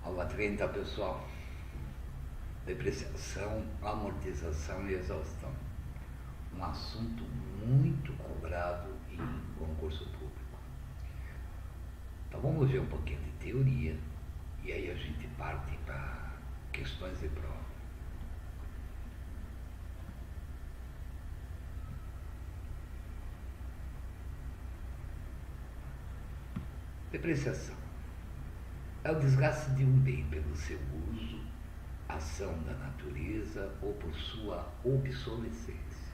Aula 30, pessoal. Depreciação, amortização e exaustão. Um assunto muito cobrado em concurso público. Então vamos ver um pouquinho de teoria e aí a gente parte para questões de prova. Depreciação é o desgaste de um bem pelo seu uso, ação da natureza ou por sua obsolescência.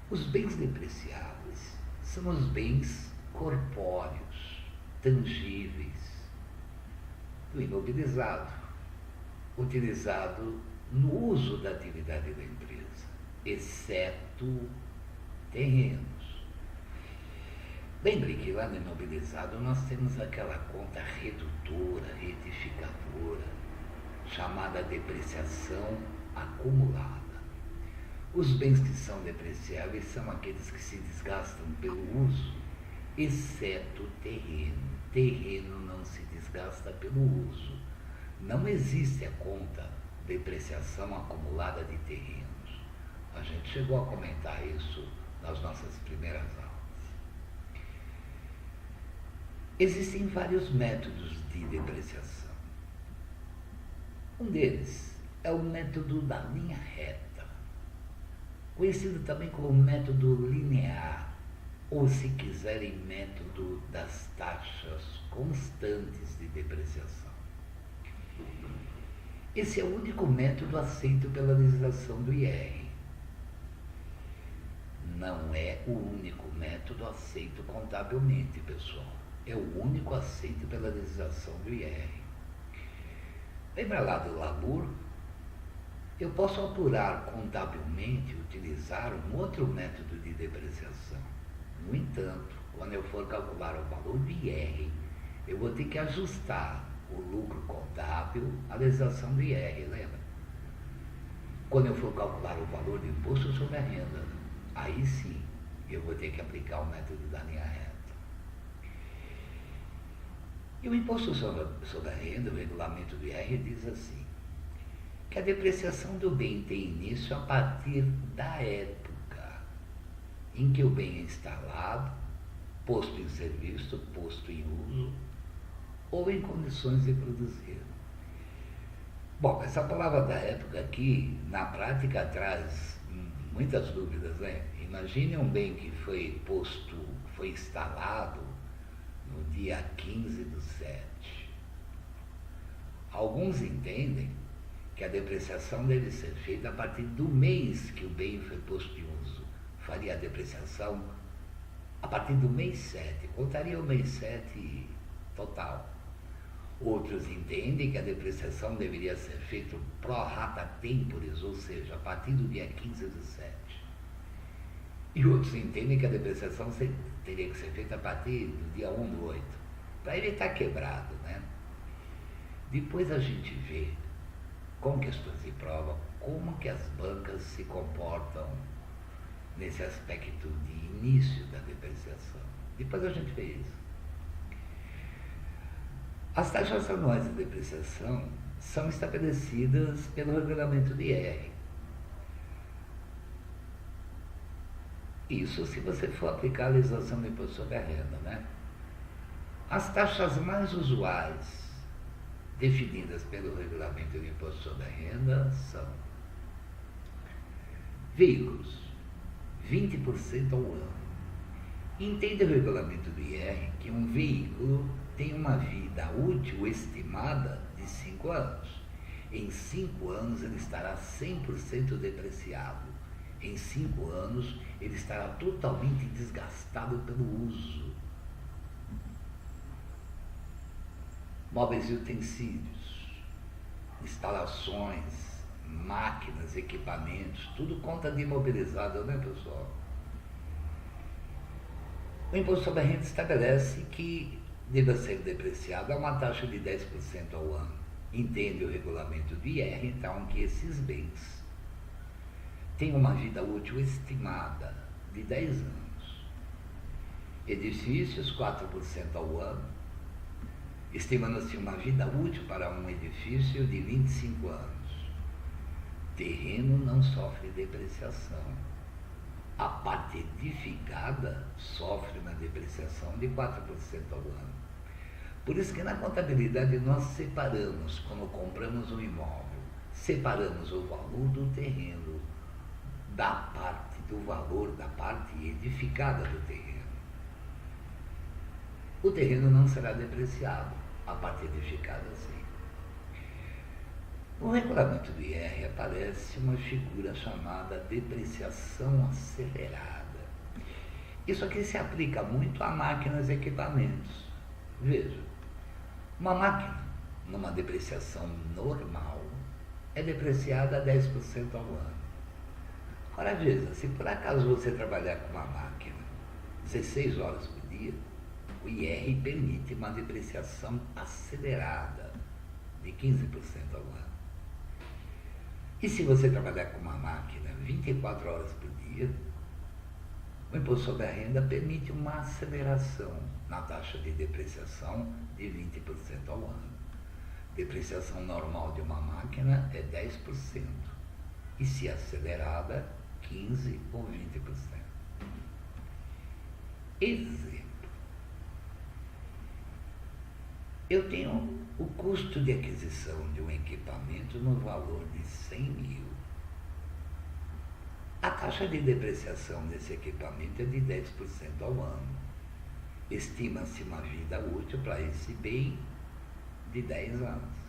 Os bens depreciáveis são os bens corpóreos, tangíveis, do imobilizado, utilizado no uso da atividade da empresa, exceto terrenos. Lembre que lá no imobilizado nós temos aquela conta redutora, retificadora, chamada depreciação acumulada. Os bens que são depreciáveis são aqueles que se desgastam pelo uso, exceto terreno. Terreno não se desgasta pelo uso. Não existe a conta depreciação acumulada de terrenos. A gente chegou a comentar isso nas nossas primeiras aulas. Existem vários métodos de depreciação. Um deles é o método da linha reta, conhecido também como método linear, ou, se quiserem, método das taxas constantes de depreciação. Esse é o único método aceito pela legislação do IR. Não é o único método aceito contabilmente, pessoal. É o único aceito pela legislação do IR. Lembra lá do LABUR? Eu posso apurar contabilmente, utilizar um outro método de depreciação. No entanto, quando eu for calcular o valor do IR, eu vou ter que ajustar o lucro contábil à legislação do IR, lembra? Quando eu for calcular o valor do imposto sobre a renda, aí sim eu vou ter que aplicar o método da linha reta. E o imposto sobre a renda, o regulamento do IR, diz assim, que a depreciação do bem tem início a partir da época em que o bem é instalado, posto em serviço, posto em uso, ou em condições de produzir. Bom, essa palavra da época aqui, na prática, traz muitas dúvidas, né? Imagine um bem que foi instalado no dia 15/7. Alguns entendem que a depreciação deve ser feita a partir do mês que o bem foi posto em uso. Faria a depreciação a partir do mês 7, contaria o mês 7 total. Outros entendem que a depreciação deveria ser feita pro rata temporis, ou seja, a partir do dia 15/7. E outros entendem que a depreciação teria que ser feita a partir do dia 1/8, para evitar quebrado, né? Depois a gente vê, com questões de prova, como que as bancas se comportam nesse aspecto de início da depreciação. Depois a gente vê isso. As taxas anuais de depreciação são estabelecidas pelo regulamento do IR. Isso se você for aplicar a legislação do imposto sobre a renda, né? As taxas mais usuais definidas pelo regulamento do imposto sobre a renda são veículos, 20% ao ano. Entende o regulamento do IR que um veículo tem uma vida útil estimada de 5 anos. Em 5 anos ele estará 100% depreciado. Em 5 anos ele estará totalmente desgastado pelo uso. Móveis e utensílios, instalações, máquinas, equipamentos, tudo conta de imobilizado, né, pessoal? O imposto sobre a renda estabelece que deva ser depreciado a uma taxa de 10% ao ano. Entende o regulamento do IR, então, que esses bens têm uma vida útil estimada de 10 anos. Edifícios, 4% ao ano. Estima-se uma vida útil para um edifício de 25 anos. Terreno não sofre depreciação. A parte edificada sofre uma depreciação de 4% ao ano. Por isso que na contabilidade nós separamos, quando compramos um imóvel, separamos o valor do terreno do valor da parte edificada do terreno. O terreno não será depreciado, a parte edificada sim. No regulamento do IR aparece uma figura chamada depreciação acelerada. Isso aqui se aplica muito a máquinas e equipamentos. Veja, uma máquina, numa depreciação normal, é depreciada a 10% ao ano. Agora veja, se por acaso você trabalhar com uma máquina 16 horas por dia, o IR permite uma depreciação acelerada de 15% ao ano. E se você trabalhar com uma máquina 24 horas por dia, o imposto sobre a renda permite uma aceleração na taxa de depreciação de 20% ao ano. Depreciação normal de uma máquina é 10%, e se acelerada, 15% ou 20%. Exemplo. Eu tenho o custo de aquisição de um equipamento no valor de 100 mil. A taxa de depreciação desse equipamento é de 10% ao ano. Estima-se uma vida útil para esse bem de 10 anos.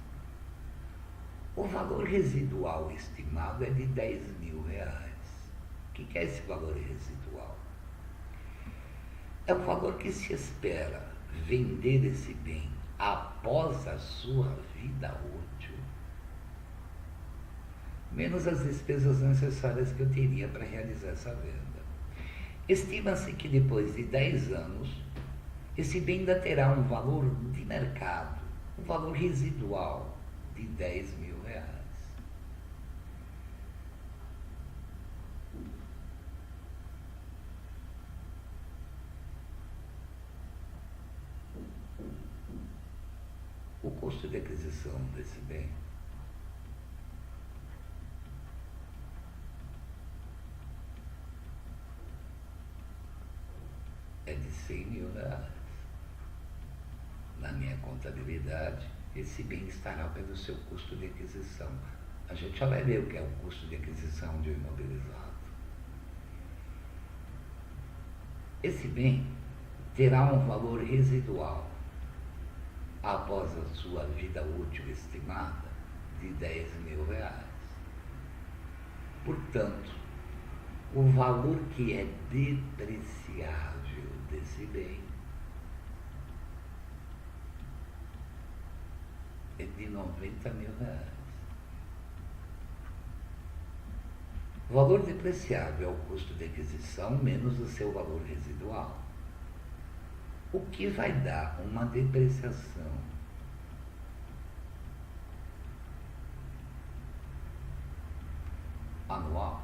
O valor residual estimado é de 10 mil reais. O que é esse valor residual? É o valor que se espera vender esse bem após a sua vida útil, menos as despesas necessárias que eu teria para realizar essa venda. Estima-se que depois de 10 anos, esse bem ainda terá um valor de mercado, um valor residual de 10 mil reais. O custo de aquisição desse bem é de 100 mil reais. Na minha contabilidade, esse bem estará pelo seu custo de aquisição. A gente já vai ver o que é o custo de aquisição de um imobilizado. Esse bem terá um valor residual após a sua vida útil estimada de 10 mil reais. Portanto, o valor que é depreciável desse bem é de 90 mil reais. O valor depreciável é o custo de aquisição menos o seu valor residual. O que vai dar uma depreciação anual?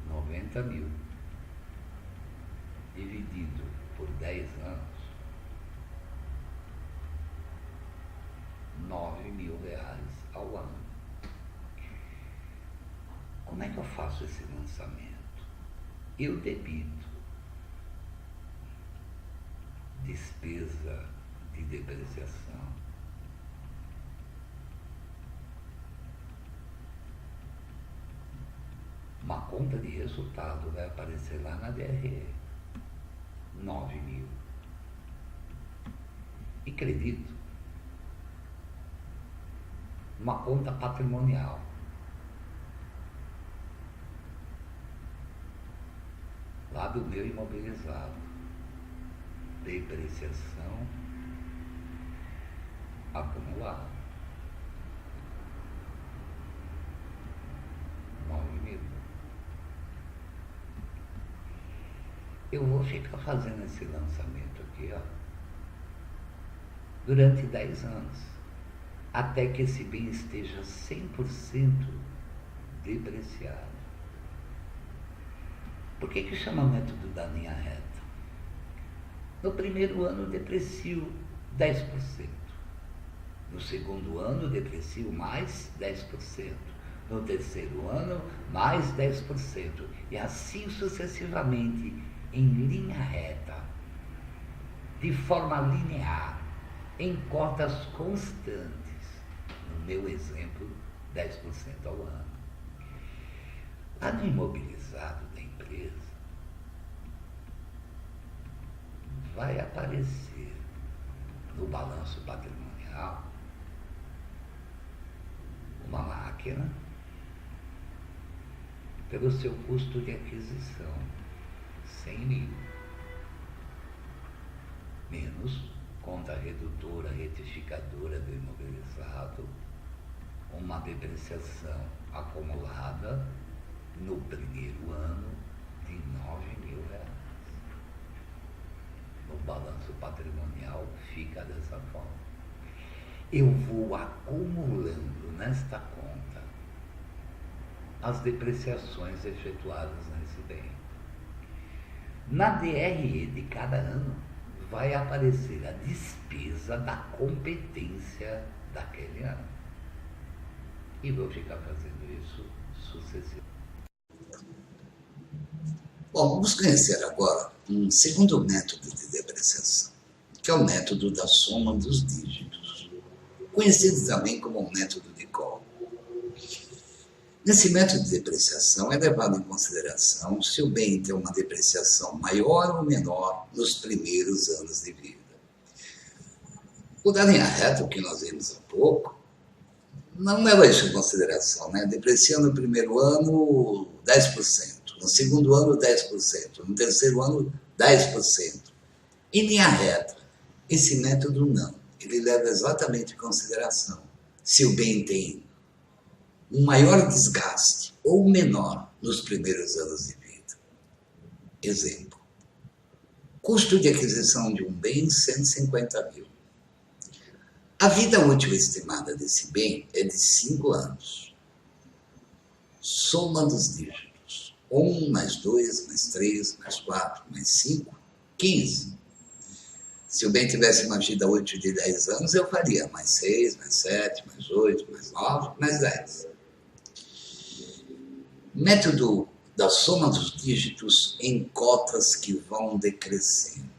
90 mil dividido por 10 anos, 9 mil reais ao ano. Como é que eu faço esse lançamento? Eu debito despesa de depreciação, uma conta de resultado vai aparecer lá na DRE, 9 mil. E credito, uma conta patrimonial, lá do meu imobilizado, depreciação acumulada, 9 mil. Eu vou ficar fazendo esse lançamento aqui, ó, durante 10 anos, até que esse bem esteja 100% depreciado. Por que chama método da linha reta? No primeiro ano, deprecio 10%. No segundo ano, deprecio mais 10%. No terceiro ano, mais 10%. E assim sucessivamente, em linha reta, de forma linear, em cotas constantes. No meu exemplo, 10% ao ano. Lá no imobilizado da empresa, vai aparecer no balanço patrimonial uma máquina pelo seu custo de aquisição, 100 mil, menos conta redutora, retificadora do imobilizado, uma depreciação acumulada no primeiro ano de 9 mil reais. No balanço patrimonial fica dessa forma. Eu vou acumulando nesta conta as depreciações efetuadas nesse bem. Na DRE de cada ano vai aparecer a despesa da competência daquele ano. E vou ficar fazendo isso sucessivamente. Bom, vamos conhecer agora um segundo método de depreciação, que é o método da soma dos dígitos, conhecido também como o método de cálculo. Nesse método de depreciação é levado em consideração se o bem tem uma depreciação maior ou menor nos primeiros anos de vida. O da linha reta, que nós vimos há pouco, não leva isso em consideração, né? Deprecia no primeiro ano 10%, no segundo ano 10%, no terceiro ano 10%. Em linha reta, esse método não. Ele leva exatamente em consideração se o bem tem um maior desgaste ou menor nos primeiros anos de vida. Exemplo: custo de aquisição de um bem, 150 mil. A vida útil estimada desse bem é de 5 anos. Soma dos dígitos: 1 mais 2 mais 3 mais 4 mais 5, 15. Se o bem tivesse uma vida útil de 10 anos, eu faria mais 6, mais 7, mais 8, mais 9, mais 10. Método da soma dos dígitos em cotas que vão decrescendo.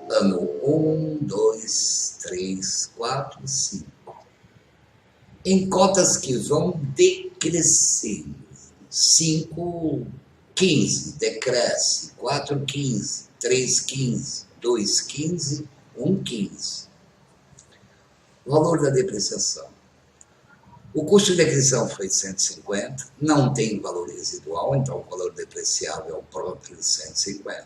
Ano 1, 2, 3, 4, 5. Em cotas que vão decrescendo. 5, 15, decresce. 4, 15, 3, 15, 2, 15, 1, 15. Valor da depreciação. O custo de aquisição foi 150, não tem valor residual, então o valor depreciável é o próprio 150.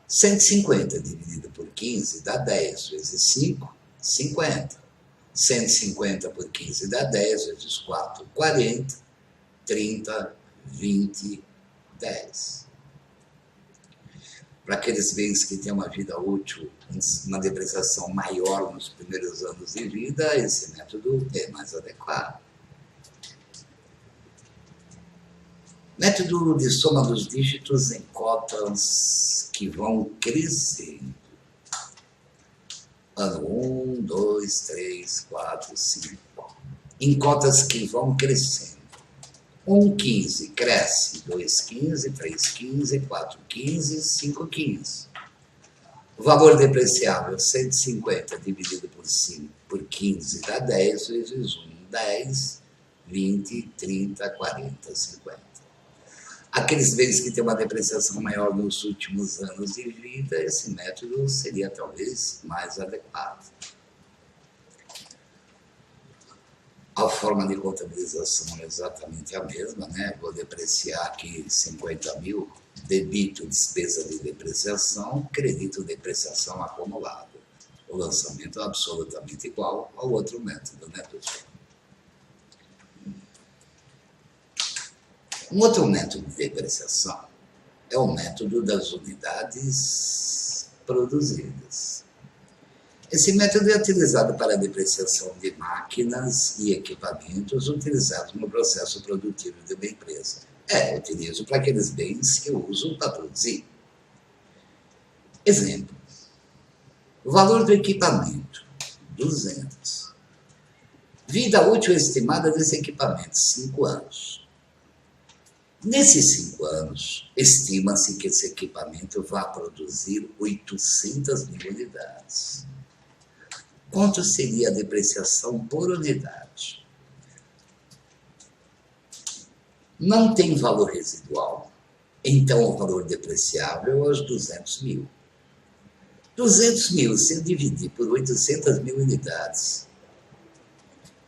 150 dividido por 15 dá 10 vezes 5, 50. 150 por 15 dá 10 vezes 4, 40. 30, 20, 10. Para aqueles bens que têm uma vida útil, uma depreciação maior nos primeiros anos de vida, esse método é mais adequado. Método de soma dos dígitos em cotas que vão crescendo. Ano 1, 2, 3, 4, 5. Em cotas que vão crescendo. 1, 15, cresce, 2, 15, 3, 15, 4, 15, 5, 15. O valor depreciável, 150 dividido por 5, por 15, dá 10 vezes 1, 10, 20, 30, 40, 50. Aqueles bens que têm uma depreciação maior nos últimos anos de vida, esse método seria talvez mais adequado. A forma de contabilização é exatamente a mesma, né? Vou depreciar aqui 50 mil, debito despesa de depreciação, credito depreciação acumulada. O lançamento é absolutamente igual ao outro método, né, pessoal? Um outro método de depreciação é o método das unidades produzidas. Esse método é utilizado para a depreciação de máquinas e equipamentos utilizados no processo produtivo de uma empresa. Eu utilizo para aqueles bens que eu uso para produzir. Exemplo, o valor do equipamento, 200. Vida útil estimada desse equipamento, 5 anos. Nesses 5 anos, estima-se que esse equipamento vai produzir 800 mil unidades. Quanto seria a depreciação por unidade? Não tem valor residual, então o valor depreciável é os 200 mil. 200 mil, se eu dividir por 800 mil unidades,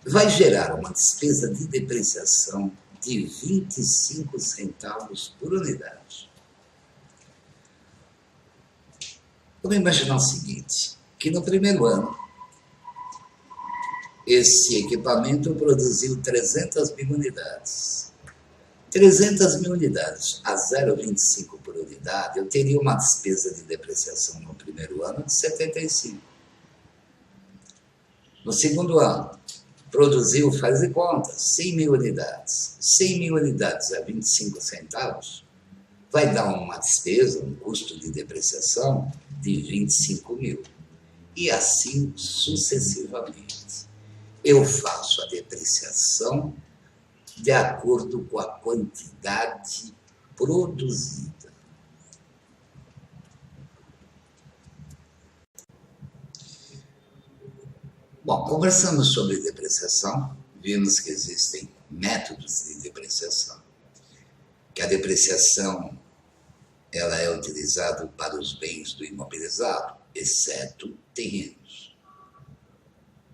vai gerar uma despesa de depreciação de 25 centavos por unidade. Vamos imaginar o seguinte, que no primeiro ano, esse equipamento produziu 300 mil unidades. 300 mil unidades a 0,25 por unidade, eu teria uma despesa de depreciação no primeiro ano de 75. No segundo ano, produziu, faz de conta, 100 mil unidades. 100 mil unidades a 25 centavos vai dar uma despesa, um custo de depreciação de 25 mil. E assim sucessivamente. Eu faço a depreciação de acordo com a quantidade produzida. Bom, conversamos sobre depreciação, vimos que existem métodos de depreciação, que a depreciação ela é utilizada para os bens do imobilizado, exceto terrenos.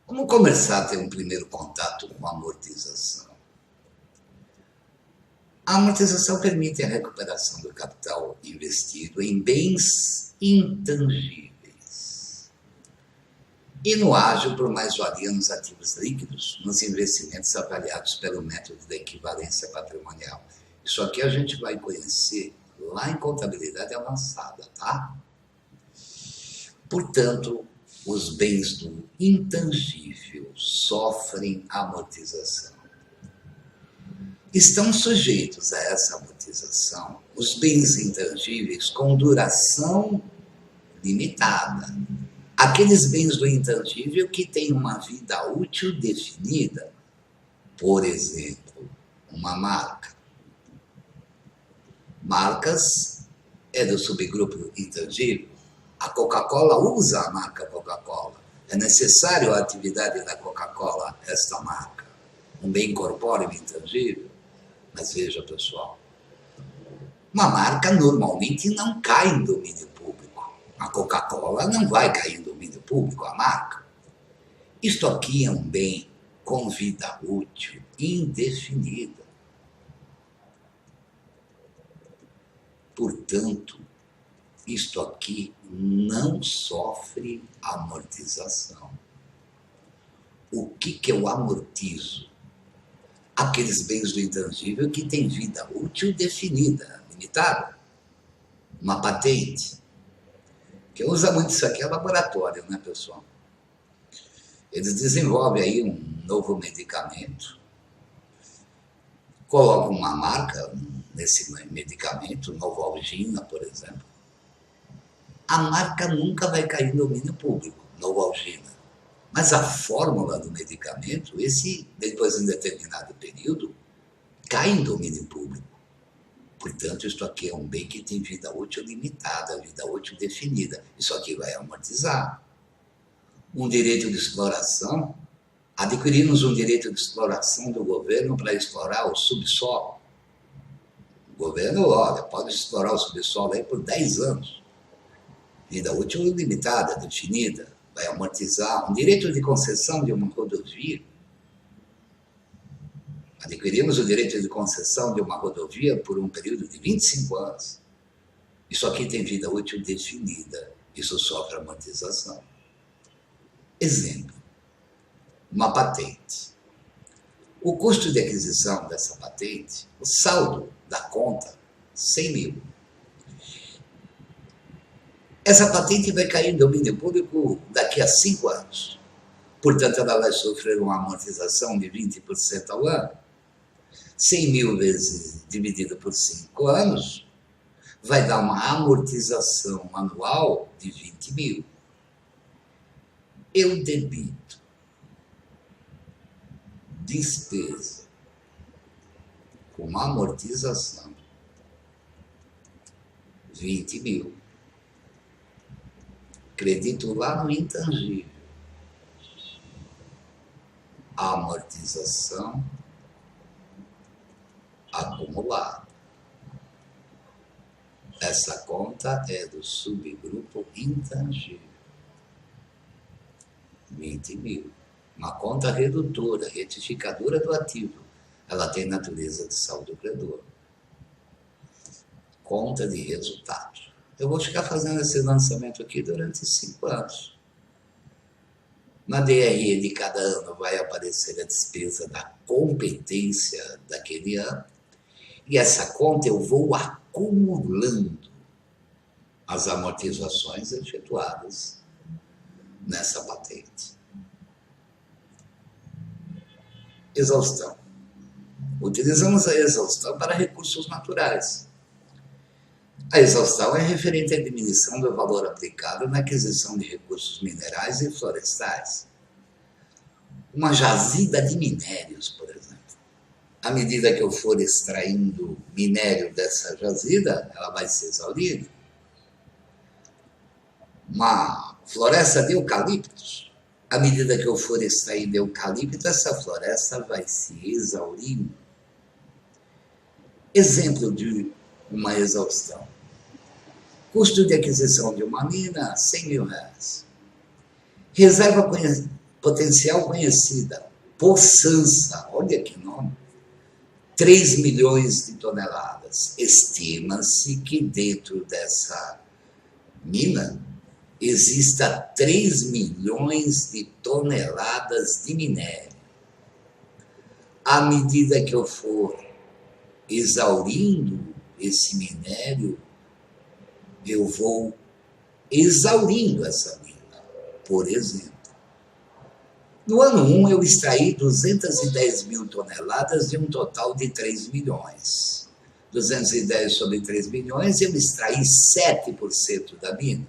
Vamos começar a ter um primeiro contato com a amortização. A amortização permite a recuperação do capital investido em bens intangíveis e no ágio por mais-valia nos ativos líquidos, nos investimentos avaliados pelo método da equivalência patrimonial. Isso aqui a gente vai conhecer lá em contabilidade avançada, tá? Portanto, os bens do intangível sofrem amortização. Estão sujeitos a essa amortização os bens intangíveis com duração limitada. Aqueles bens do intangível que têm uma vida útil definida. Por exemplo, uma marca. Marcas é do subgrupo intangível. A Coca-Cola usa a marca Coca-Cola. É necessário a atividade da Coca-Cola, esta marca. Um bem corpóreo intangível. Mas veja, pessoal, uma marca normalmente não cai em domínio público. A Coca-Cola não vai cair em domínio público, a marca. Isto aqui é um bem com vida útil indefinida. Portanto, isto aqui não sofre amortização. O que eu amortizo? Aqueles bens do intangível que têm vida útil definida, limitada. Uma patente. Quem usa muito isso aqui é laboratório, né, pessoal? Eles desenvolvem aí um novo medicamento, colocam uma marca nesse medicamento, Novalgina, por exemplo. A marca nunca vai cair em domínio público, Novalgina. Mas a fórmula do medicamento, depois de um determinado período, cai em domínio público. Portanto, isto aqui é um bem que tem vida útil limitada, vida útil definida. Isso aqui vai amortizar. Um direito de exploração, adquirimos um direito de exploração do governo para explorar o subsolo. O governo, olha, pode explorar o subsolo aí por 10 anos. Vida útil limitada, definida. Vai amortizar um direito de concessão de uma rodovia. Adquirimos o direito de concessão de uma rodovia por um período de 25 anos. Isso aqui tem vida útil definida. Isso sofre amortização. Exemplo, uma patente. O custo de aquisição dessa patente, o saldo da conta, 100 mil. Essa patente vai cair em domínio público daqui a 5 anos. Portanto, ela vai sofrer uma amortização de 20% ao ano. 100 mil vezes dividido por 5 anos vai dar uma amortização anual de 20 mil. Eu debito despesa com uma amortização 20 mil. Credito lá no intangível. Amortização acumulada. Essa conta é do subgrupo intangível. 20 mil. Uma conta redutora, retificadora do ativo. Ela tem natureza de saldo credor. Conta de resultados. Eu vou ficar fazendo esse lançamento aqui durante 5 anos. Na DRE de cada ano vai aparecer a despesa da competência daquele ano. E essa conta eu vou acumulando as amortizações efetuadas nessa patente. Exaustão. Utilizamos a exaustão para recursos naturais. A exaustão é referente à diminuição do valor aplicado na aquisição de recursos minerais e florestais. Uma jazida de minérios, por exemplo. À medida que eu for extraindo minério dessa jazida, ela vai se exaurindo. Uma floresta de eucaliptos. À medida que eu for extraindo eucalipto, essa floresta vai se exaurindo. Exemplo de uma exaustão. Custo de aquisição de uma mina, R$100 mil. Reserva potencial conhecida, Poçança, olha que nome, 3 milhões de toneladas. Estima-se que dentro dessa mina exista 3 milhões de toneladas de minério. À medida que eu for exaurindo esse minério, eu vou exaurindo essa mina. Por exemplo, no ano 1 eu extraí 210 mil toneladas de um total de 3 milhões. 210 sobre 3 milhões, eu extraí 7% da mina.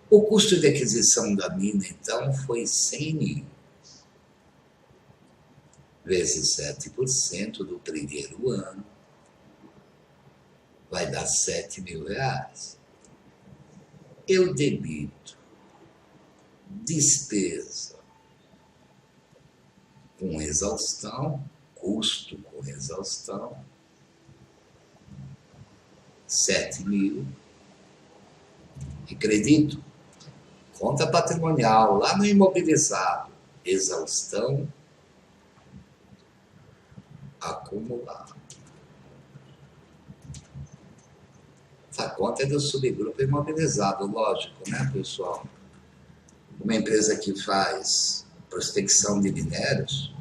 O custo de aquisição da mina, então, foi 100 mil. Vezes 7% do primeiro ano, vai dar R$7 mil. Eu debito despesa com exaustão, custo com exaustão, 7 mil. E credito, conta patrimonial, lá no imobilizado, exaustão acumulada. Essa conta é do subgrupo imobilizado, lógico, né, pessoal? Uma empresa que faz prospecção de minérios,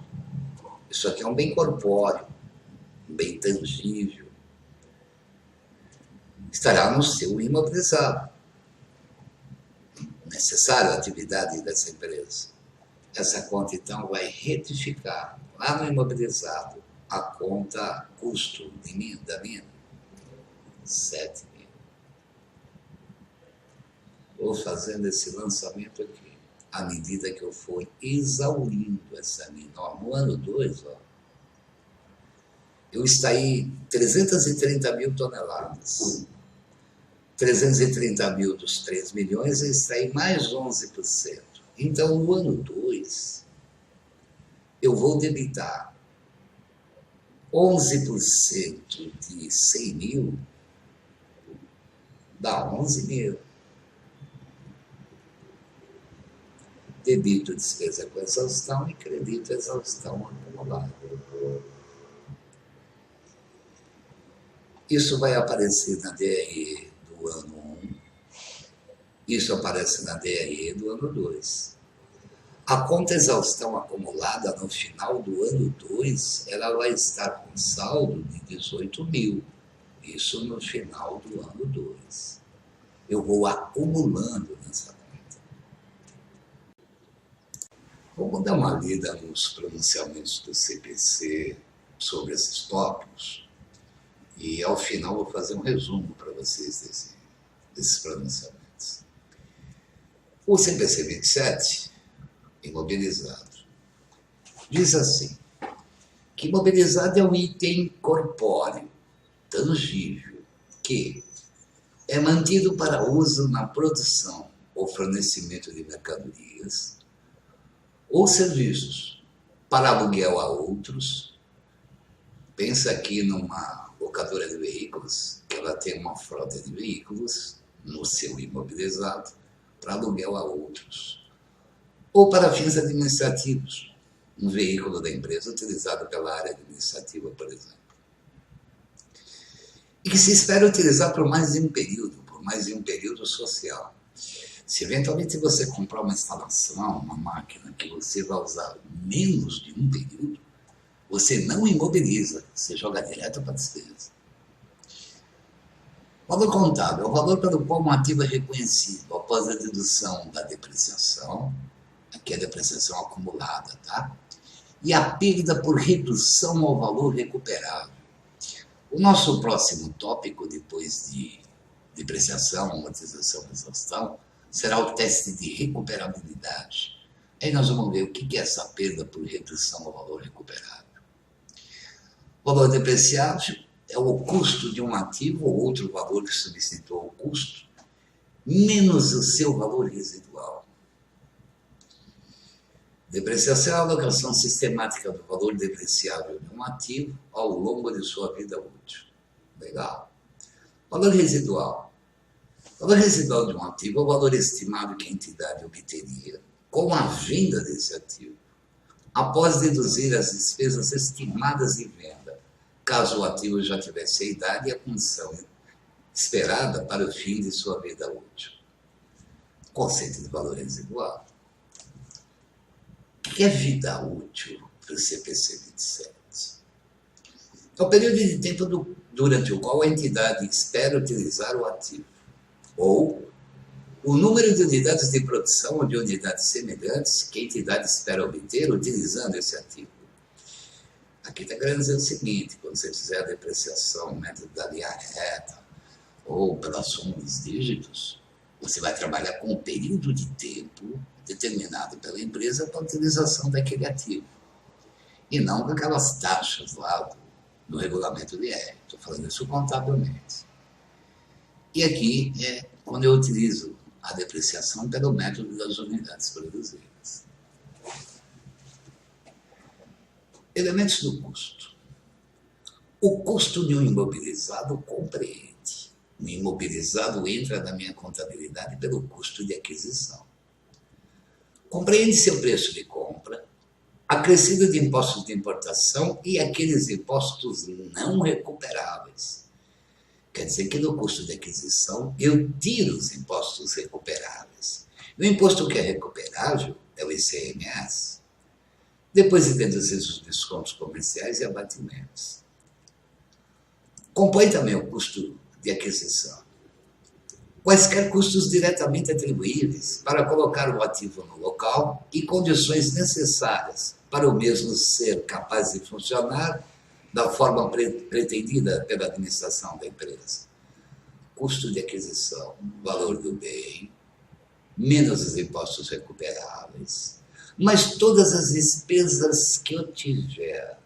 isso aqui é um bem corpóreo, um bem tangível. Estará no seu imobilizado. Necessário a atividade dessa empresa. Essa conta, então, vai retificar lá no imobilizado a conta custo da mina, 7 mil. Vou fazendo esse lançamento aqui, à medida que eu for exaurindo essa mina. Ó, no ano 2, eu extraí 330 mil toneladas. 330 mil dos 3 milhões, eu extraí mais 11%. Então, no ano 2, eu vou debitar 11% de 100 mil, dá 11 mil. Debito despesa com exaustão e credito exaustão acumulada. Isso vai aparecer na DRE do ano 1, isso aparece na DRE do ano 2. A conta exaustão acumulada no final do ano 2, ela vai estar com saldo de 18 mil. Isso no final do ano 2. Eu vou acumulando nessa conta. Vamos dar uma lida nos pronunciamentos do CPC sobre esses tópicos. E ao final vou fazer um resumo para vocês desses pronunciamentos. O CPC 27, imobilizado, diz assim, que imobilizado é um item corpóreo, tangível, que é mantido para uso na produção ou fornecimento de mercadorias ou serviços para aluguel a outros. Pensa aqui numa locadora de veículos, que ela tem uma frota de veículos no seu imobilizado para aluguel a outros. Ou para fins administrativos, um veículo da empresa utilizado pela área administrativa, por exemplo. E que se espera utilizar por mais de um período social. Se eventualmente você comprar uma instalação, uma máquina que você vai usar menos de um período, você não imobiliza, você joga direto para a despesa. Valor contábil é o valor pelo qual um ativo é reconhecido após a dedução da depreciação, aqui é a depreciação acumulada, tá? E a perda por redução ao valor recuperável. O nosso próximo tópico, depois de depreciação, amortização e exaustão, será o teste de recuperabilidade. Aí nós vamos ver o que é essa perda por redução ao valor recuperável. O valor depreciável é o custo de um ativo ou outro valor que substituiu o custo, menos o seu valor residual. Depreciação é a alocação sistemática do valor depreciável de um ativo ao longo de sua vida útil. Legal. Valor residual. O valor residual de um ativo é o valor estimado que a entidade obteria com a venda desse ativo, após deduzir as despesas estimadas de venda, caso o ativo já tivesse a idade e a condição esperada para o fim de sua vida útil. Conceito de valor residual. O que é vida útil para o CPC 27? É o período de tempo durante o qual a entidade espera utilizar o ativo, ou o número de unidades de produção ou de unidades semelhantes que a entidade espera obter utilizando esse ativo. Aqui está querendo dizer o seguinte, quando você fizer a depreciação, método da linha reta, ou pela soma dos dígitos, você vai trabalhar com um período de tempo determinado pela empresa para a utilização daquele ativo. E não com aquelas taxas lá do regulamento de R. Estou falando isso contabilmente. E aqui é quando eu utilizo a depreciação pelo método das unidades produzidas. Elementos do custo. O custo de um imobilizado compreende. O imobilizado entra na minha contabilidade pelo custo de aquisição. Compreende seu preço de compra, acrescido de impostos de importação e aqueles impostos não recuperáveis. Quer dizer que no custo de aquisição eu tiro os impostos recuperáveis. O imposto que é recuperável é o ICMS, depois de deduzir os descontos comerciais e abatimentos. Compõe também o custo de aquisição. Quaisquer custos diretamente atribuíveis para colocar o ativo no local e condições necessárias para o mesmo ser capaz de funcionar da forma pretendida pela administração da empresa. Custo de aquisição, valor do bem, menos os impostos recuperáveis, mas todas as despesas que eu tiver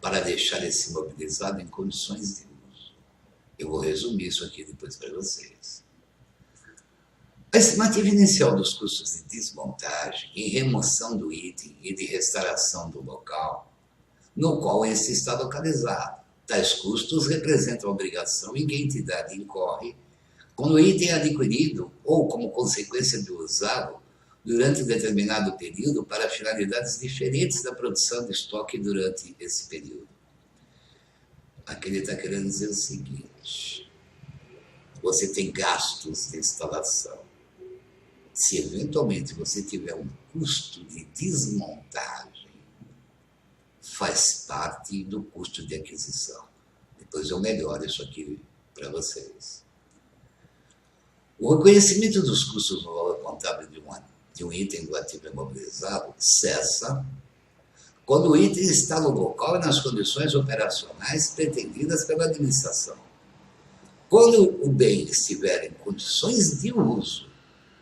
para deixar esse imobilizado em condições de uso. Eu vou resumir isso aqui depois para vocês. A estimativa inicial dos custos de desmontagem e remoção do item e de restauração do local no qual esse está localizado. Tais custos representam a obrigação em que a entidade incorre quando o item é adquirido ou como consequência de usá-lo durante determinado período para finalidades diferentes da produção de estoque durante esse período. Aqui ele está querendo dizer o seguinte: você tem gastos de instalação. Se eventualmente você tiver um custo de desmontagem, faz parte do custo de aquisição. Depois eu melhoro isso aqui para vocês. O reconhecimento dos custos no valor contábil de um item do ativo imobilizado cessa quando o item está no local e nas condições operacionais pretendidas pela administração. Quando o bem estiver em condições de uso,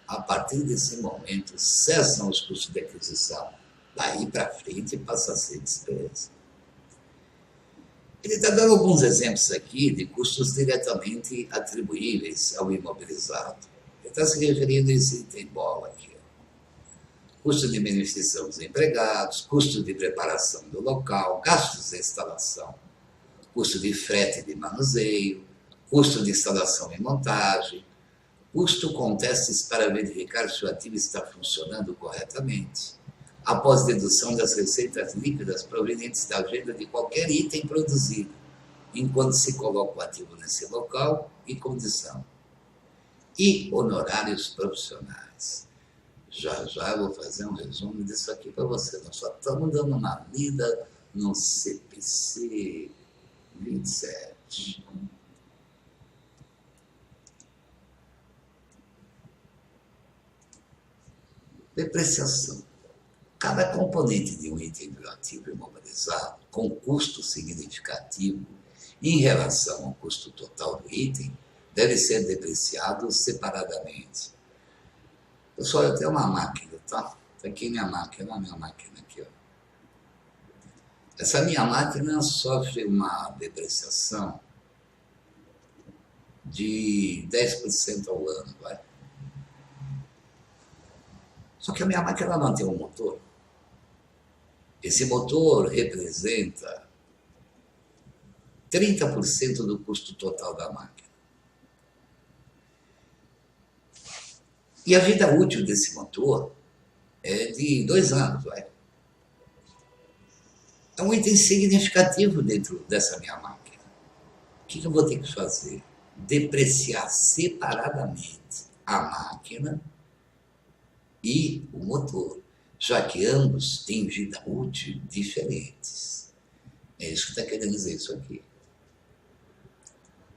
a partir desse momento cessam os custos de aquisição. Daí para frente passa a ser despesa. Ele está dando alguns exemplos aqui de custos diretamente atribuíveis ao imobilizado. Ele está se referindo a esse item bola aqui. Custo de beneficiação dos empregados, custo de preparação do local, gastos de instalação, custo de frete e de manuseio, custo de instalação e montagem, custo com testes para verificar se o ativo está funcionando corretamente, após dedução das receitas líquidas provenientes da venda de qualquer item produzido, enquanto se coloca o ativo nesse local e condição. E honorários profissionais. Já eu vou fazer um resumo disso aqui para você. Nós só estamos dando uma lida no CPC 27. Depreciação. Cada componente de um item do ativo imobilizado, com custo significativo em relação ao custo total do item, deve ser depreciado separadamente. Pessoal, eu tenho uma máquina, tá? Está aqui minha máquina, aqui, ó. Essa minha máquina sofre uma depreciação de 10% ao ano, vai? Só que a minha máquina não tem um motor. Esse motor representa 30% do custo total da máquina. E a vida útil desse motor é de 2 anos, vai. É um item significativo dentro dessa minha máquina. O que eu vou ter que fazer? Depreciar separadamente a máquina e o motor, já que ambos têm vida útil diferentes. É isso que está querendo dizer isso aqui.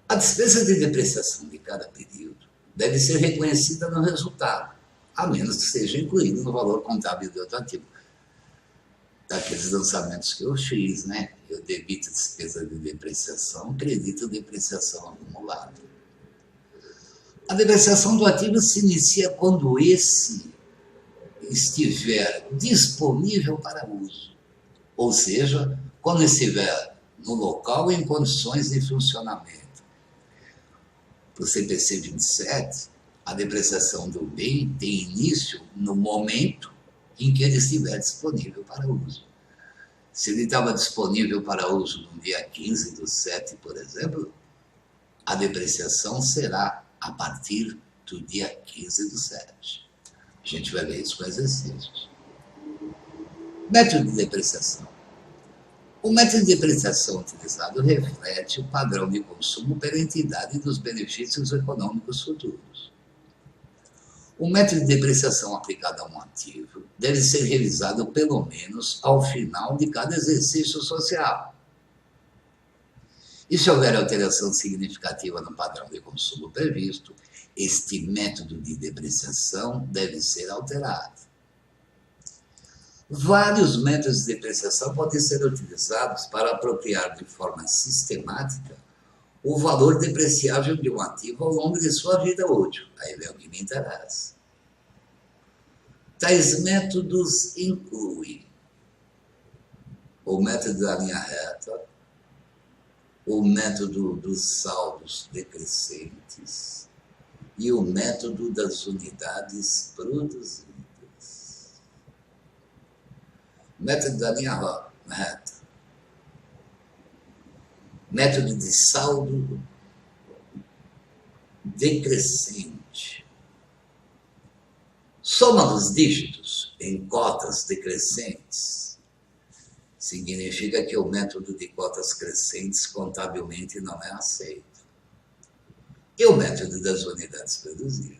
A despesa de depreciação de cada período deve ser reconhecida no resultado, a menos que seja incluído no valor contábil do outro ativo. Daqueles lançamentos que eu fiz, né? Eu debito despesa de depreciação, credito depreciação acumulada. A depreciação do ativo se inicia quando esse estiver disponível para uso, ou seja, quando estiver no local em condições de funcionamento. Para o CPC 27, a depreciação do bem tem início no momento em que ele estiver disponível para uso. Se ele estava disponível para uso no dia 15/7, por exemplo, a depreciação será a partir do dia 15/7. A gente vai ver isso com exercícios. Método de depreciação. O método de depreciação utilizado reflete o padrão de consumo pela entidade dos benefícios econômicos futuros. O método de depreciação aplicado a um ativo deve ser revisado pelo menos ao final de cada exercício social. E se houver alteração significativa no padrão de consumo previsto, este método de depreciação deve ser alterado. Vários métodos de depreciação podem ser utilizados para apropriar de forma sistemática o valor depreciável de um ativo ao longo de sua vida útil. Aí vem o que me interessa. Tais métodos incluem o método da linha reta, o método dos saldos decrescentes e o método das unidades produzidas. Método da linha reta. Método de saldo decrescente. Soma dos dígitos em cotas decrescentes significa que o método de cotas crescentes contabilmente não é aceito. E o método das unidades produzidas.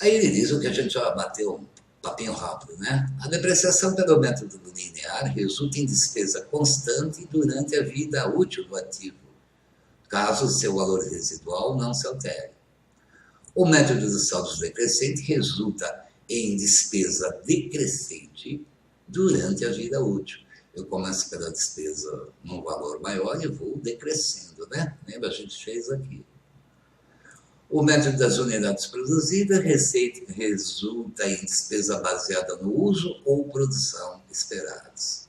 Aí ele diz o que a gente já bateu um papinho rápido, né? A depreciação pelo método linear resulta em despesa constante durante a vida útil do ativo, caso seu valor residual não se altere. O método dos saldos decrescentes resulta em despesa decrescente durante a vida útil. Eu começo pela despesa num valor maior e vou decrescendo, né? Lembra? A gente fez aqui. O método das unidades produzidas resulta em despesa baseada no uso ou produção esperados.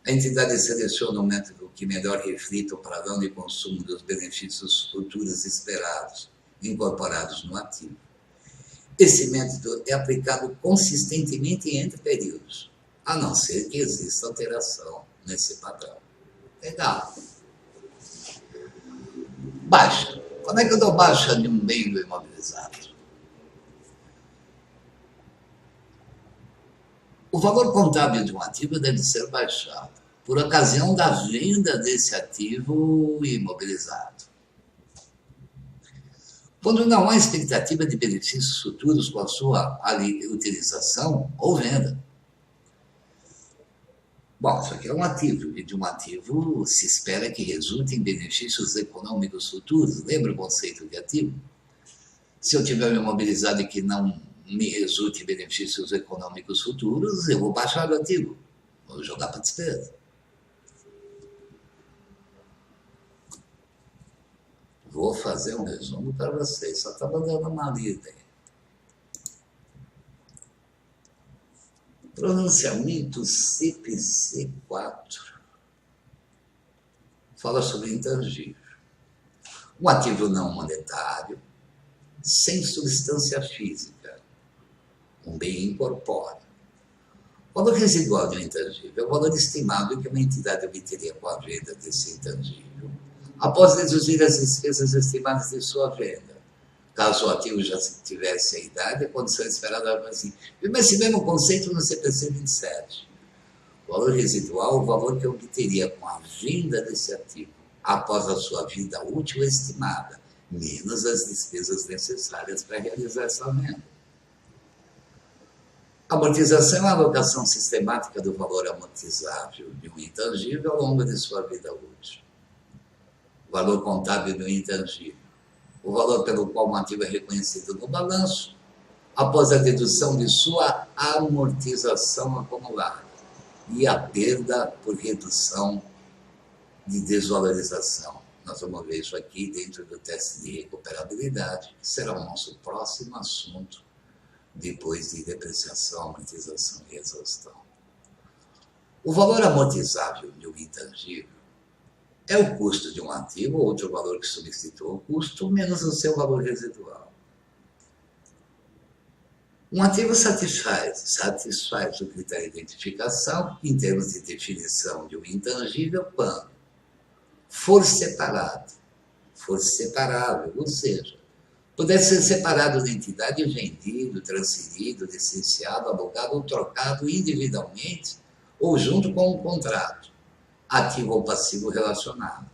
A entidade seleciona o método que melhor reflita o padrão de consumo dos benefícios futuros esperados, incorporados no ativo. Esse método é aplicado consistentemente entre períodos, a não ser que exista alteração nesse padrão. Legal. Baixa. Como é que eu dou baixa de um bem do imobilizado? O valor contábil de um ativo deve ser baixado por ocasião da venda desse ativo imobilizado. Quando não há expectativa de benefícios futuros com a sua utilização ou venda. Bom, isso aqui é um ativo, e de um ativo se espera que resulte em benefícios econômicos futuros. Lembra o conceito de ativo? Se eu tiver um imobilizado e que não me resulte em benefícios econômicos futuros, eu vou baixar o ativo, vou jogar para despesa. Vou fazer um resumo para vocês, só estava dando uma lida aí. Pronunciamento CPC4 fala sobre intangível. Um ativo não monetário, sem substância física, um bem incorpóreo. O valor residual de um intangível é o valor estimado que uma entidade obteria com a venda desse intangível, após deduzir as despesas estimadas de sua venda. Caso o ativo já tivesse a idade, a condição esperada era assim. Mas esse mesmo conceito no CPC 27. O valor residual é o valor que eu obteria com a venda desse ativo, após a sua vida útil estimada, menos as despesas necessárias para realizar essa venda. A amortização é a alocação sistemática do valor amortizável de um intangível ao longo de sua vida útil. O valor contábil do intangível, o valor pelo qual um ativo é reconhecido no balanço, após a dedução de sua amortização acumulada e a perda por redução de desvalorização. Nós vamos ver isso aqui dentro do teste de recuperabilidade, que será o nosso próximo assunto, depois de depreciação, amortização e exaustão. O valor amortizável de um intangível é o custo de um ativo, ou outro valor que substitua o custo, menos o seu valor residual. Um ativo satisfaz o critério de identificação em termos de definição de um intangível quando for separado, for separável, ou seja, puder ser separado da entidade e vendido, transferido, licenciado, alugado ou trocado individualmente ou junto com um contrato, ativo ou passivo relacionado,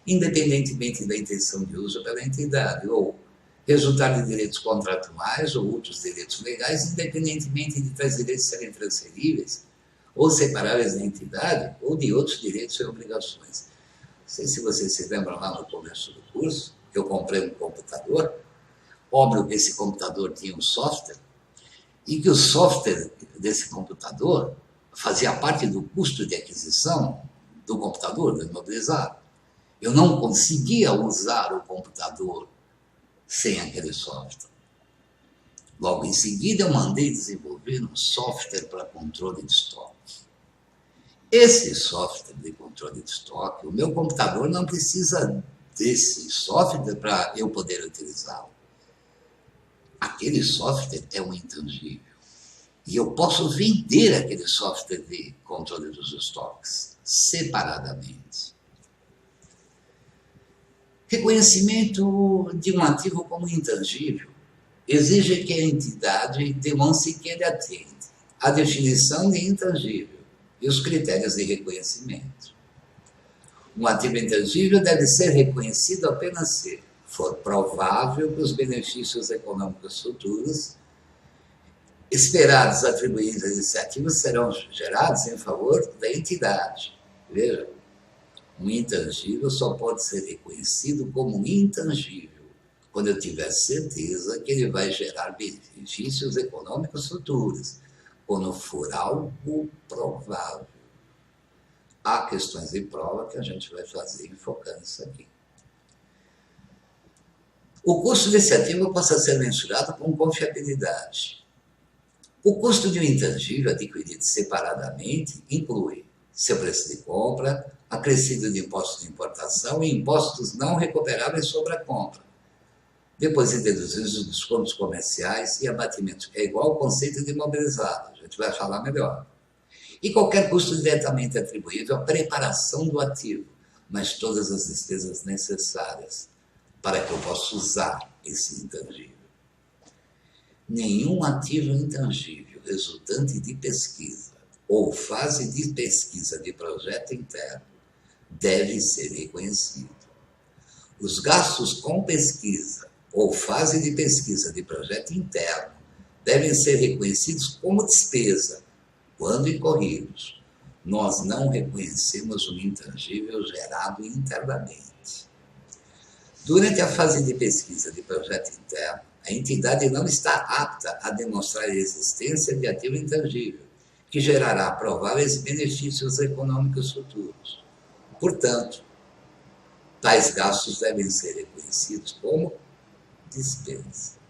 independentemente da intenção de uso pela entidade, ou resultar de direitos contratuais ou outros direitos legais, independentemente de tais direitos serem transferíveis ou separáveis da entidade, ou de outros direitos e obrigações. Não sei se vocês se lembram lá no começo do curso, que eu comprei um computador. Óbvio que esse computador tinha um software, e que o software desse computador fazia parte do custo de aquisição do computador, do imobilizado. Eu não conseguia usar o computador sem aquele software. Logo em seguida, eu mandei desenvolver um software para controle de estoque. Esse software de controle de estoque, o meu computador não precisa desse software para eu poder utilizá-lo. Aquele software é um intangível. E eu posso vender aquele software de controle dos estoques separadamente. Reconhecimento de um ativo como intangível exige que a entidade demonstre que ele atende à definição de intangível e os critérios de reconhecimento. Um ativo intangível deve ser reconhecido apenas se for provável que os benefícios econômicos futuros esperados atribuídos a esse ativo serão gerados em favor da entidade. Veja, um intangível só pode ser reconhecido como intangível quando eu tiver certeza que ele vai gerar benefícios econômicos futuros, quando for algo provável. Há questões de prova que a gente vai fazer enfocando isso aqui. O custo desse ativo passa a ser mensurado com confiabilidade. O custo de um intangível adquirido separadamente inclui seu preço de compra, acrescido de impostos de importação e impostos não recuperáveis sobre a compra, depois de deduzidos os descontos comerciais e abatimentos, que é igual ao conceito de imobilizado, a gente vai falar melhor. E qualquer custo diretamente atribuível à preparação do ativo, mas todas as despesas necessárias para que eu possa usar esse intangível. Nenhum ativo intangível resultante de pesquisa ou fase de pesquisa de projeto interno deve ser reconhecido. Os gastos com pesquisa ou fase de pesquisa de projeto interno devem ser reconhecidos como despesa, quando incorridos. Nós não reconhecemos o intangível gerado internamente. Durante a fase de pesquisa de projeto interno, a entidade não está apta a demonstrar a existência de ativo intangível, que gerará prováveis benefícios econômicos futuros. Portanto, tais gastos devem ser reconhecidos como despesa.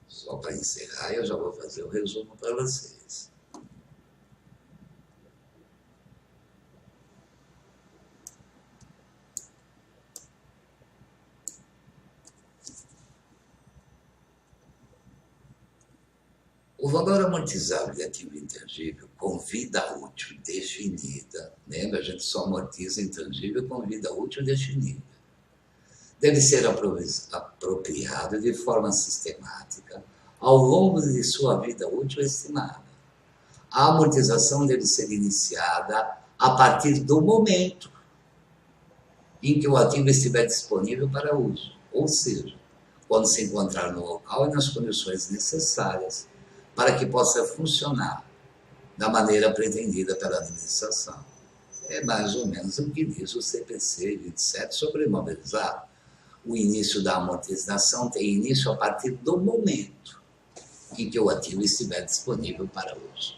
Só para encerrar, eu já vou fazer o resumo para vocês. O valor amortizável de ativo intangível com vida útil definida, lembra, a gente só amortiza intangível com vida útil definida, deve ser apropriado de forma sistemática ao longo de sua vida útil estimada. A amortização deve ser iniciada a partir do momento em que o ativo estiver disponível para uso, ou seja, quando se encontrar no local e nas condições necessárias para que possa funcionar da maneira pretendida pela administração. É mais ou menos o que diz o CPC 27 sobre imobilizado. O início da amortização tem início a partir do momento em que o ativo estiver disponível para uso.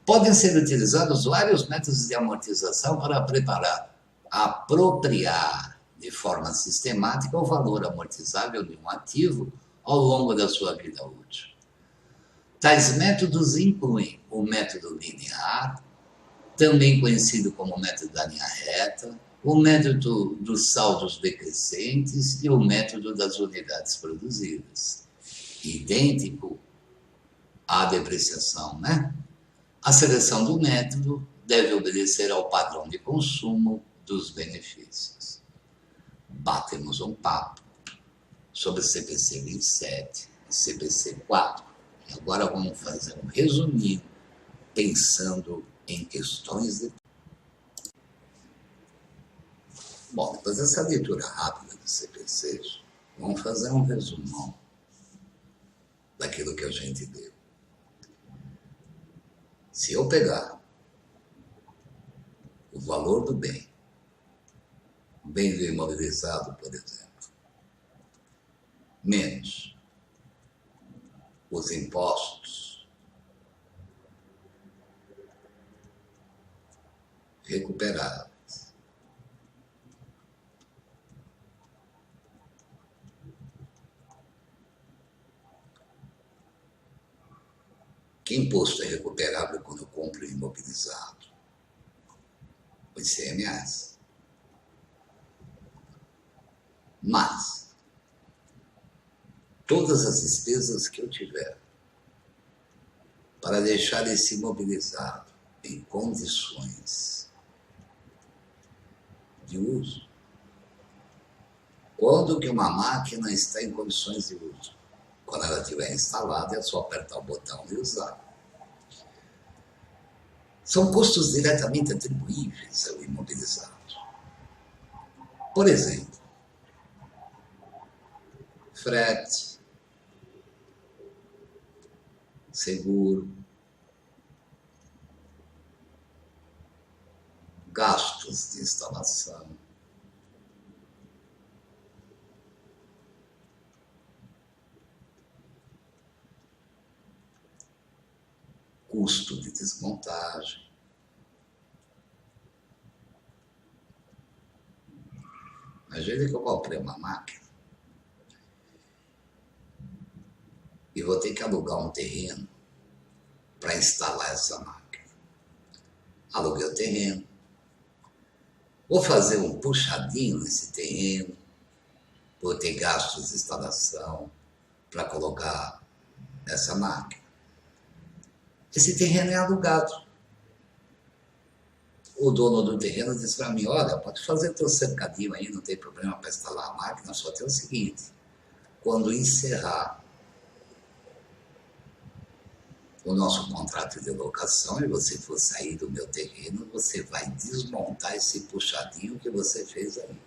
Podem ser utilizados vários métodos de amortização para apropriar de forma sistemática o valor amortizável de um ativo ao longo da sua vida útil. Tais métodos incluem o método linear, também conhecido como método da linha reta, o método dos saldos decrescentes e o método das unidades produzidas. Idêntico à depreciação, né? A seleção do método deve obedecer ao padrão de consumo dos benefícios. Batemos um papo sobre CPC 27 e CPC 4. E agora vamos fazer um resuminho pensando em questões de... Bom, depois dessa leitura rápida do CPC, vamos fazer um resumão daquilo que a gente deu. Se eu pegar o valor do bem do imobilizado, por exemplo, menos os impostos recuperáveis, que imposto é recuperável quando eu compro imobilizado? O ICMS. Mas todas as despesas que eu tiver para deixar esse imobilizado em condições de uso, quando que uma máquina está em condições de uso? Quando ela estiver instalada, é só apertar o botão e usar. São custos diretamente atribuíveis ao imobilizado. Por exemplo, frete, seguro, gastos de instalação, custo de desmontagem. Imagine que eu comprei uma máquina e vou ter que alugar um terreno para instalar essa máquina. Aluguei o terreno, vou fazer um puxadinho nesse terreno, vou ter gastos de instalação para colocar essa máquina. Esse terreno é alugado. O dono do terreno disse para mim, olha, pode fazer teu cercadinho aí, não tem problema para instalar a máquina, só tem o seguinte, quando encerrar o nosso contrato de locação e você for sair do meu terreno, você vai desmontar esse puxadinho que você fez aí.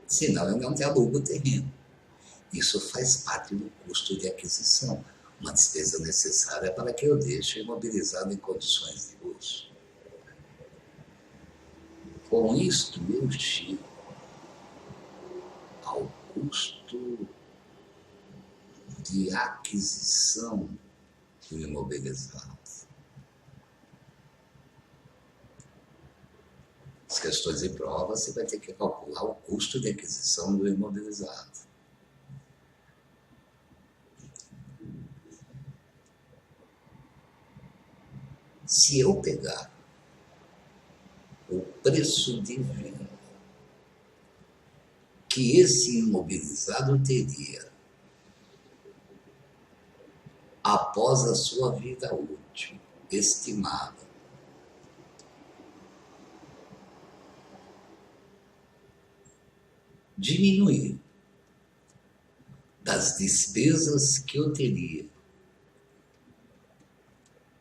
Senão eu não te alugo o terreno. Isso faz parte do custo de aquisição, uma despesa necessária para que eu deixe imobilizado em condições de uso. Com isto, eu chego ao custo de aquisição do imobilizado. As questões de prova, você vai ter que calcular o custo de aquisição do imobilizado. Se eu pegar o preço de venda que esse imobilizado teria após a sua vida útil estimada, diminuir das despesas que eu teria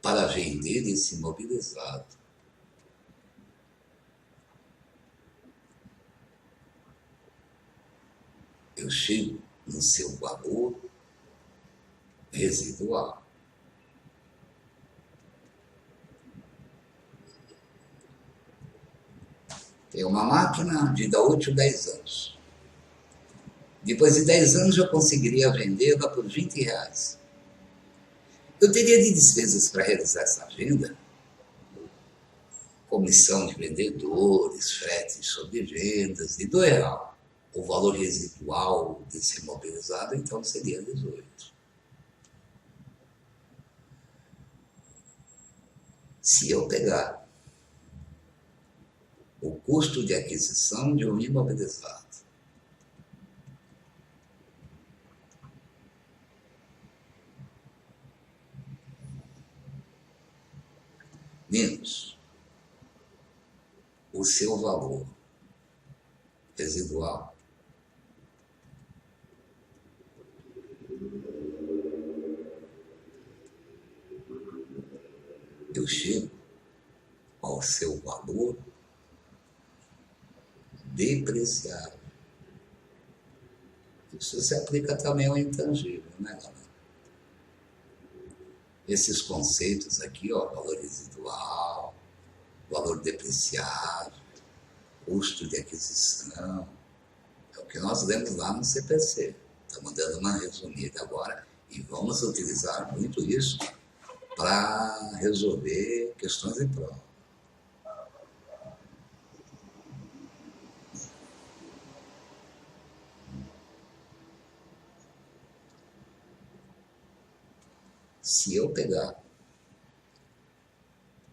para vender esse imobilizado, eu chego no seu valor residual. Tem uma máquina de vida útil 10 anos. Depois de 10 anos eu conseguiria vendê-la por R$20. Eu teria de despesas para realizar essa venda, comissão de vendedores, frete sobre vendas, de R$2. O valor residual desse imobilizado, então, seria 18. Se eu pegar o custo de aquisição de um imobilizado menos o seu valor residual, eu chego ao seu valor depreciável. Isso se aplica também ao intangível, né, galera? Esses conceitos aqui, ó, valor residual, valor depreciável, custo de aquisição, é o que nós lemos lá no CPC. Estamos dando uma resumida agora e vamos utilizar muito isso para resolver questões de prova. Se eu pegar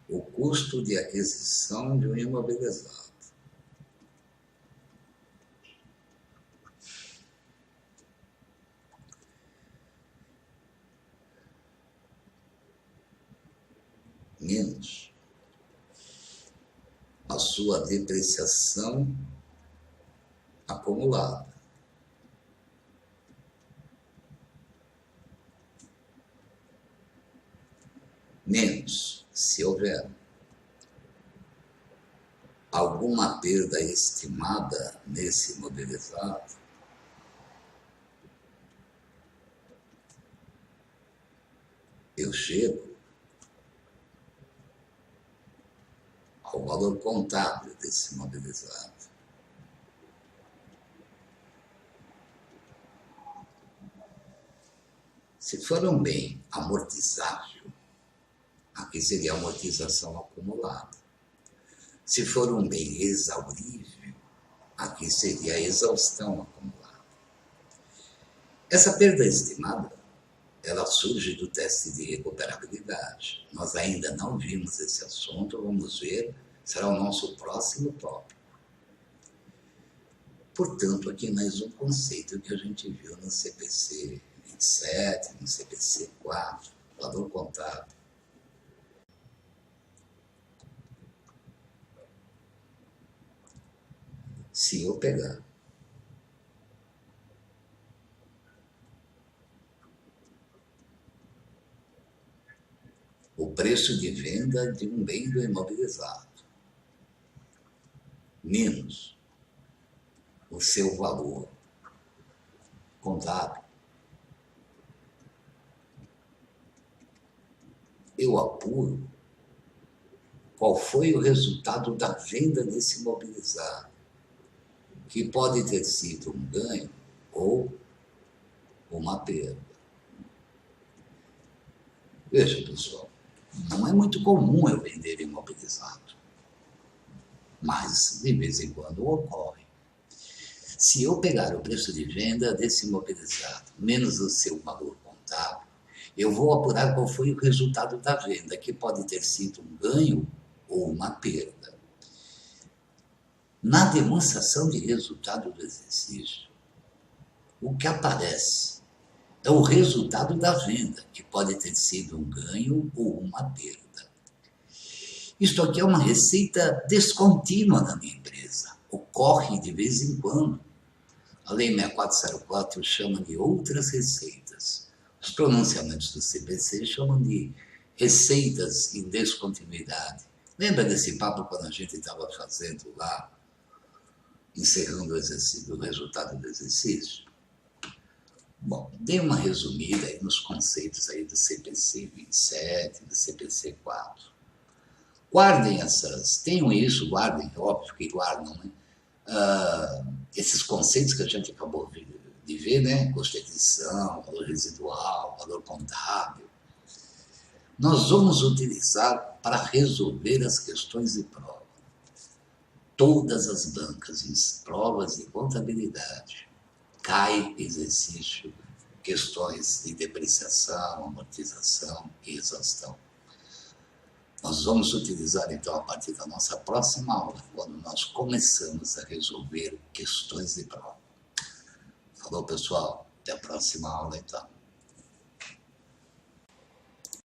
o custo de aquisição de um imobilizado menos a sua depreciação acumulada, menos, se houver alguma perda estimada nesse imobilizado, eu chego ao valor contábil desse imobilizado. Se for um bem amortizável, aqui seria amortização acumulada. Se for um bem exaurível, aqui seria a exaustão acumulada. Essa perda estimada, ela surge do teste de recuperabilidade. Nós ainda não vimos esse assunto, vamos ver, será o nosso próximo tópico. Portanto, aqui mais um conceito que a gente viu no CPC 27, no CPC 4, valor contábil. Se eu pegar o preço de venda de um bem do imobilizado menos o seu valor contábil, eu apuro qual foi o resultado da venda desse imobilizado, que pode ter sido um ganho ou uma perda. Veja, pessoal, não é muito comum eu vender imobilizado, mas de vez em quando ocorre. Se eu pegar o preço de venda desse imobilizado menos o seu valor contábil, eu vou apurar qual foi o resultado da venda, que pode ter sido um ganho ou uma perda. Na demonstração de resultado do exercício, o que aparece é o resultado da venda, que pode ter sido um ganho ou uma perda. Isto aqui é uma receita descontínua na minha empresa. Ocorre de vez em quando. A Lei 6404 chama de outras receitas. Os pronunciamentos do CPC chamam de receitas em descontinuidade. Lembra desse papo quando a gente estava fazendo lá, encerrando o exercício, o resultado do exercício? Bom, dei uma resumida aí nos conceitos aí do CPC 27, do CPC 4. Guardem tenham isso, guardem, óbvio que guardam, né? Esses conceitos que a gente acabou de ver, né? Custo de aquisição, valor residual, valor contábil. Nós vamos utilizar para resolver as questões de prova. Todas as bancas em provas de contabilidade cai exercício, questões de depreciação, amortização e exaustão. Nós vamos utilizar, então, a partir da nossa próxima aula, quando nós começamos a resolver questões de prova. Falou, pessoal? Até a próxima aula, então.